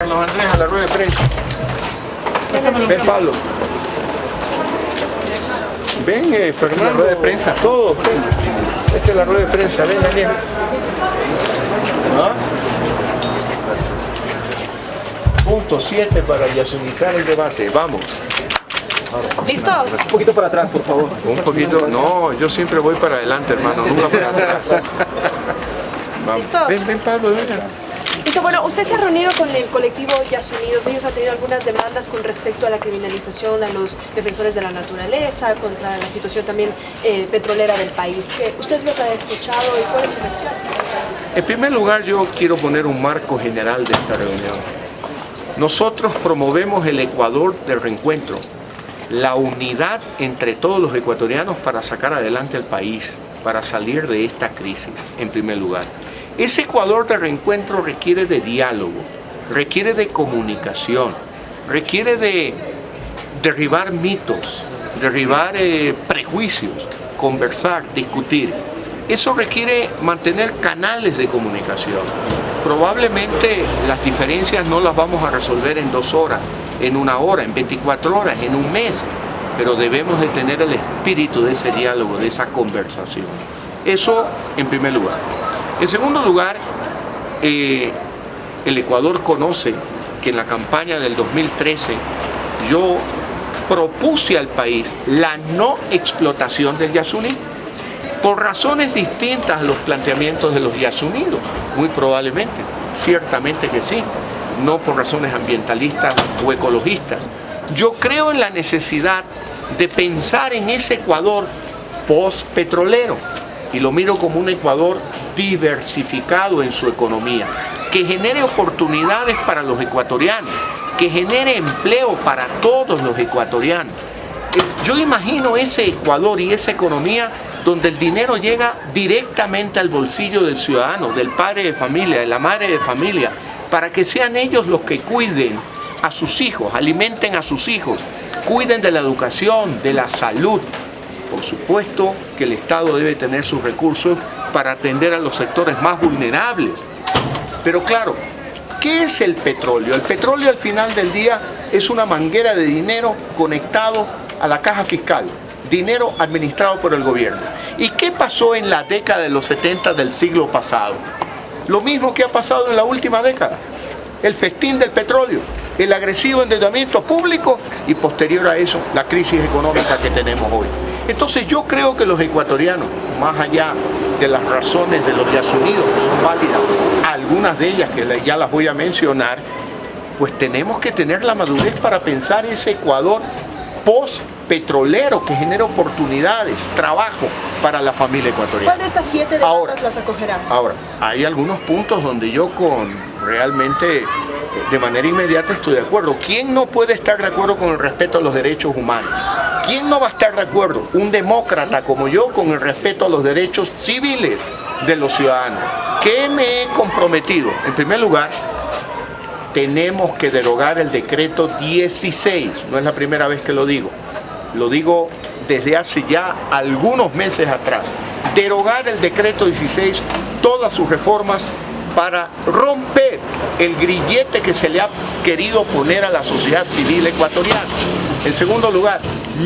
Carlos Andrés a la rueda de prensa. Ven, Pablo. Ven, Fernando. La rueda de prensa. Todo. Esta es la rueda de prensa. Ven, Daniel. ¿Ah? Punto 7 para yasunizar el debate. Vamos. ¿Listos? Un poquito para atrás, por favor. Un poquito. No, yo siempre voy para adelante, hermano. Nunca para atrás. Vamos. ¿Listos? Ven, Pablo, ven. Listo, bueno, usted se ha reunido con el colectivo Yasunidos. Ellos han tenido algunas demandas con respecto a la criminalización a los defensores de la naturaleza, contra la situación también petrolera del país. ¿Usted los ha escuchado y cuál es su reacción? En primer lugar, yo quiero poner un marco general de esta reunión. Nosotros promovemos el Ecuador del reencuentro, la unidad entre todos los ecuatorianos para sacar adelante el país, para salir de esta crisis, en primer lugar. Ese Ecuador de reencuentro requiere de diálogo, requiere de comunicación, requiere de derribar mitos, derribar prejuicios, conversar, discutir. Eso requiere mantener canales de comunicación. Probablemente las diferencias no las vamos a resolver en 2 horas, en 1 hora, en 24 horas, en un mes, pero debemos de tener el espíritu de ese diálogo, de esa conversación. Eso en primer lugar. En segundo lugar, el Ecuador conoce que en la campaña del 2013 yo propuse al país la no explotación del Yasuní por razones distintas a los planteamientos de los Yasunidos, muy probablemente, ciertamente que sí, no por razones ambientalistas o ecologistas. Yo creo en la necesidad de pensar en ese Ecuador post-petrolero y lo miro como un Ecuador diversificado en su economía, que genere oportunidades para los ecuatorianos, que genere empleo para todos los ecuatorianos. Yo imagino ese Ecuador y esa economía donde el dinero llega directamente al bolsillo del ciudadano, del padre de familia, de la madre de familia, para que sean ellos los que cuiden a sus hijos, alimenten a sus hijos, cuiden de la educación, de la salud. Por supuesto que el Estado debe tener sus recursos para atender a los sectores más vulnerables. Pero claro, ¿qué es el petróleo? El petróleo al final del día es una manguera de dinero conectado a la caja fiscal, dinero administrado por el gobierno. ¿Y qué pasó en la década de los 70 del siglo pasado? Lo mismo que ha pasado en la última década. El festín del petróleo, el agresivo endeudamiento público y posterior a eso la crisis económica que tenemos hoy. Entonces yo creo que los ecuatorianos, más allá de las razones de los Yasunidos, que son válidas, algunas de ellas que ya las voy a mencionar, pues tenemos que tener la madurez para pensar ese Ecuador post-petrolero que genere oportunidades, trabajo para la familia ecuatoriana. ¿Cuál de estas 7 demandas las acogerá? Ahora, hay algunos puntos donde yo realmente de manera inmediata estoy de acuerdo. ¿Quién no puede estar de acuerdo con el respeto a los derechos humanos? ¿Quién no va a estar de acuerdo, un demócrata como yo, con el respeto a los derechos civiles de los ciudadanos? ¿Qué me he comprometido? En primer lugar, tenemos que derogar el decreto 16. No es la primera vez que lo digo desde hace ya algunos meses atrás. Derogar el decreto 16, todas sus reformas, para romper el grillete que se le ha querido poner a la sociedad civil ecuatoriana. En segundo lugar,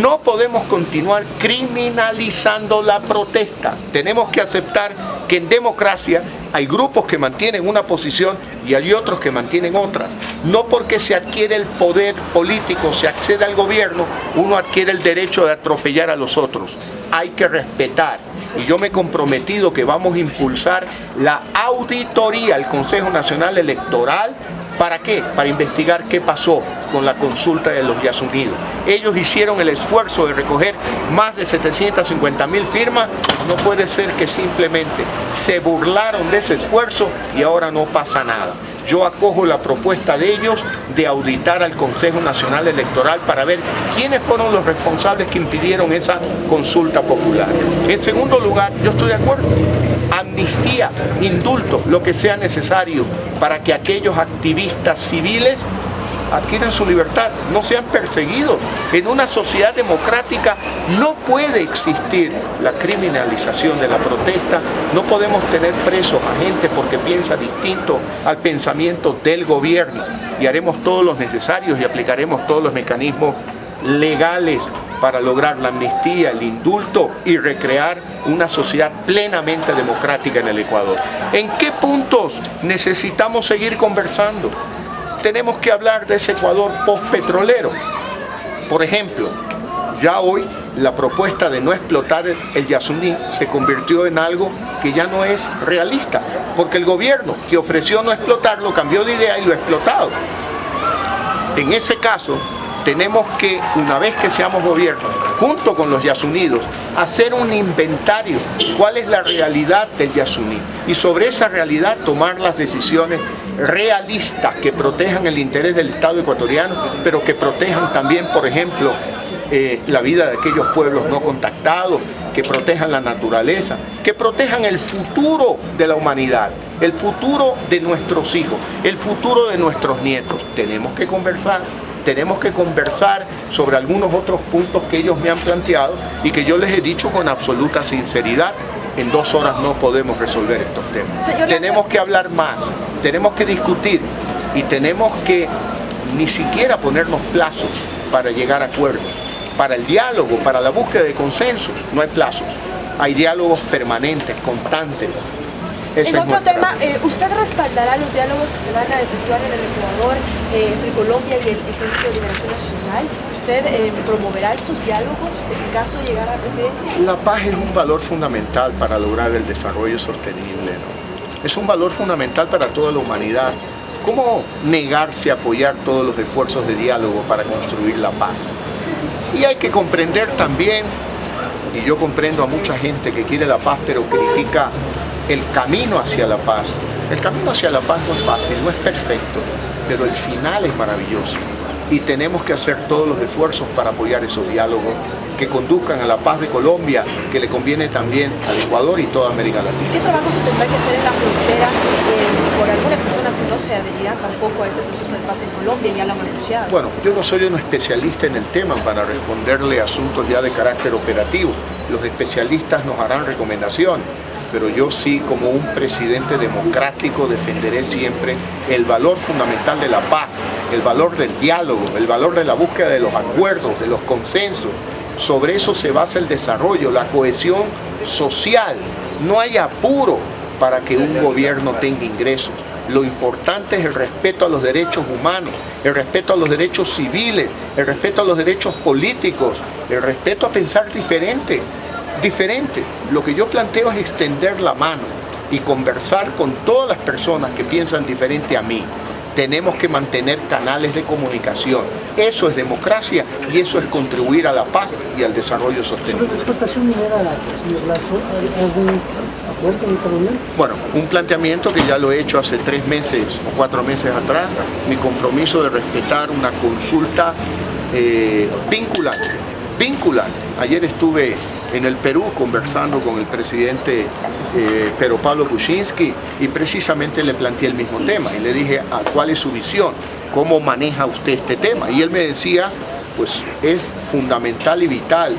no podemos continuar criminalizando la protesta. Tenemos que aceptar que en democracia hay grupos que mantienen una posición y hay otros que mantienen otra. No porque se adquiere el poder político, se accede al gobierno, uno adquiere el derecho de atropellar a los otros. Hay que respetar. Y yo me he comprometido que vamos a impulsar la auditoría al Consejo Nacional Electoral. ¿Para qué? Para investigar qué pasó con la consulta de los Yasunidos. Ellos hicieron el esfuerzo de recoger más de 750.000 firmas. No puede ser que simplemente se burlaron de ese esfuerzo y ahora no pasa nada. Yo acojo la propuesta de ellos de auditar al Consejo Nacional Electoral para ver quiénes fueron los responsables que impidieron esa consulta popular. En segundo lugar, yo estoy de acuerdo. Amnistía, indulto, lo que sea necesario para que aquellos activistas civiles adquiran su libertad, no sean perseguidos. En una sociedad democrática no puede existir la criminalización de la protesta, no podemos tener presos a gente porque piensa distinto al pensamiento del gobierno, y haremos todos los necesarios y aplicaremos todos los mecanismos legales para lograr la amnistía, el indulto y recrear una sociedad plenamente democrática en el Ecuador. ¿En qué puntos necesitamos seguir conversando? Tenemos que hablar de ese Ecuador postpetrolero. Por ejemplo, ya hoy la propuesta de no explotar el Yasuní se convirtió en algo que ya no es realista, porque el gobierno que ofreció no explotarlo cambió de idea y lo ha explotado. En ese caso, tenemos que, una vez que seamos gobierno, junto con los Yasunidos, hacer un inventario, cuál es la realidad del Yasuní, y sobre esa realidad tomar las decisiones realistas que protejan el interés del Estado ecuatoriano, pero que protejan también, por ejemplo, la vida de aquellos pueblos no contactados, que protejan la naturaleza, que protejan el futuro de la humanidad, el futuro de nuestros hijos, el futuro de nuestros nietos. Tenemos que conversar sobre algunos otros puntos que ellos me han planteado y que yo les he dicho con absoluta sinceridad. En 2 horas no podemos resolver estos temas. Tenemos que hablar más, tenemos que discutir y tenemos que ni siquiera ponernos plazos para llegar a acuerdos. Para el diálogo, para la búsqueda de consenso, no hay plazos. Hay diálogos permanentes, constantes. En otro tema, ¿usted respaldará los diálogos que se van a efectuar en el Ecuador entre Colombia y el Ejército de Liberación Nacional? ¿Usted promoverá estos diálogos en caso de llegar a la presidencia? La paz es un valor fundamental para lograr el desarrollo sostenible, ¿no? Es un valor fundamental para toda la humanidad. ¿Cómo negarse a apoyar todos los esfuerzos de diálogo para construir la paz? Y hay que comprender también, y yo comprendo a mucha gente que quiere la paz pero critica el camino hacia la paz. El camino hacia la paz no es fácil, no es perfecto, pero el final es maravilloso. Y tenemos que hacer todos los esfuerzos para apoyar esos diálogos que conduzcan a la paz de Colombia, que le conviene también al Ecuador y toda América Latina. ¿Qué trabajo se tendrá que hacer en la frontera por algunas personas que no se adherirán tampoco a ese proceso de paz en Colombia? Ya lo han anunciado. Bueno, yo no soy un especialista en el tema para responderle asuntos ya de carácter operativo. Los especialistas nos harán recomendaciones, pero yo sí, como un presidente democrático, defenderé siempre el valor fundamental de la paz, el valor del diálogo, el valor de la búsqueda de los acuerdos, de los consensos. Sobre eso se basa el desarrollo, la cohesión social. No hay apuro para que un gobierno tenga ingresos. Lo importante es el respeto a los derechos humanos, el respeto a los derechos civiles, el respeto a los derechos políticos, el respeto a pensar diferente. Lo que yo planteo es extender la mano y conversar con todas las personas que piensan diferente a mí. Tenemos que mantener canales de comunicación. Eso es democracia y eso es contribuir a la paz y al desarrollo sostenible. ¿Sobre la exportación minera, señor Lasso, algún aporte en esta reunión? Bueno, un planteamiento que ya lo he hecho hace 3 meses o 4 meses atrás, mi compromiso de respetar una consulta vinculante. Ayer estuve en el Perú conversando con el presidente Pedro Pablo Kuczynski y precisamente le planteé el mismo tema y le dije cuál es su visión, cómo maneja usted este tema, y él me decía pues es fundamental y vital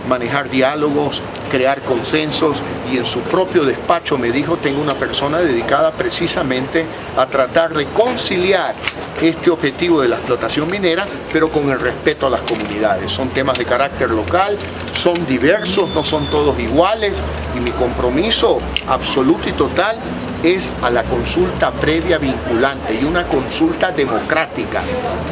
manejar diálogos, crear consensos, y en su propio despacho me dijo, tengo una persona dedicada precisamente a tratar de conciliar este objetivo de la explotación minera, pero con el respeto a las comunidades. Son temas de carácter local, son diversos, no son todos iguales, y mi compromiso absoluto y total es a la consulta previa vinculante, y una consulta democrática,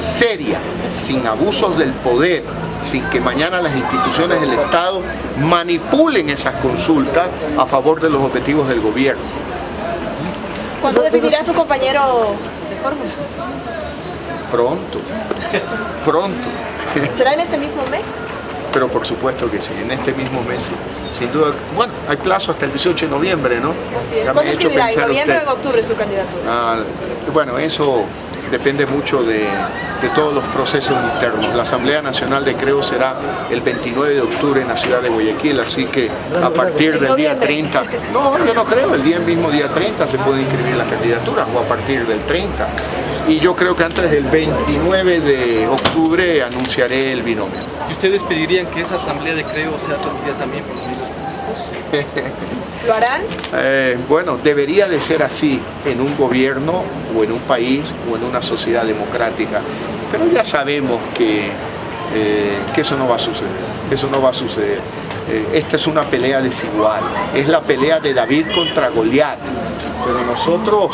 seria, sin abusos del poder, sin que mañana las instituciones del Estado manipulen esas consultas a favor de los objetivos del gobierno. ¿Cuándo definirá a su compañero de fórmula? Pronto. ¿Será en este mismo mes? Pero por supuesto que sí, en este mismo mes, sí. Sin duda. Bueno, hay plazo hasta el 18 de noviembre, ¿no? Así es. ¿Cuándo escribirá? ¿En noviembre o en octubre su candidatura? Bueno, eso depende mucho de todos los procesos internos. La Asamblea Nacional de Creo será el 29 de octubre en la ciudad de Guayaquil, así que a partir del día 30, no, yo no creo, el mismo día 30 se puede inscribir la candidatura, o a partir del 30. y yo creo que antes del 29 de octubre anunciaré el binomio. ¿Y ustedes pedirían que esa asamblea de Creo sea transmitida también por los medios públicos? ¿Lo harán? Bueno, debería de ser así en un gobierno o en un país o en una sociedad democrática, pero ya sabemos que eso no va a suceder, eso no va a suceder. Esta es una pelea desigual, es la pelea de David contra Goliat, pero nosotros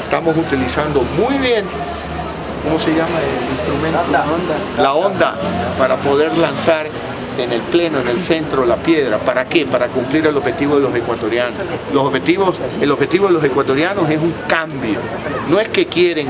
estamos utilizando muy bien, ¿cómo se llama el instrumento? La onda, para poder lanzar en el pleno, en el centro, la piedra. ¿Para qué? Para cumplir el objetivo de los ecuatorianos. El objetivo de los ecuatorianos es un cambio. No es que quieren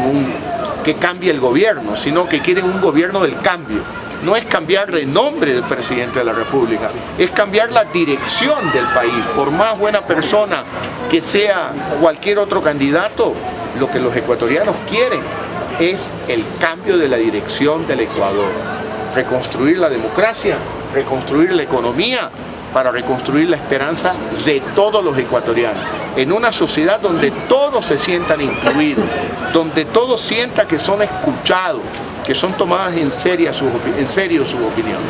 que cambie el gobierno, sino que quieren un gobierno del cambio. No es cambiar el nombre del presidente de la República, es cambiar la dirección del país. Por más buena persona que sea cualquier otro candidato, lo que los ecuatorianos quieren es el cambio de la dirección del Ecuador. Reconstruir la democracia, reconstruir la economía, para reconstruir la esperanza de todos los ecuatorianos. En una sociedad donde todos se sientan incluidos, donde todos sientan que son escuchados, que son tomadas en serio sus opiniones.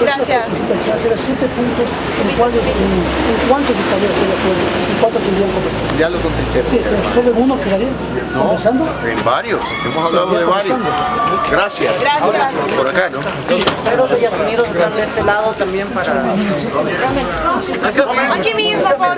Gracias. De los 7 puntos, ¿en cuántos estaría de acuerdo? ¿En cuántos serían conversados? Ya lo contesté. Sí, ¿solo en uno quedaría conversando? En varios, hemos hablado de varios. Gracias. Gracias. Por acá, ¿no? Pero de Yasunidos están de este lado también para... Aquí mismo, por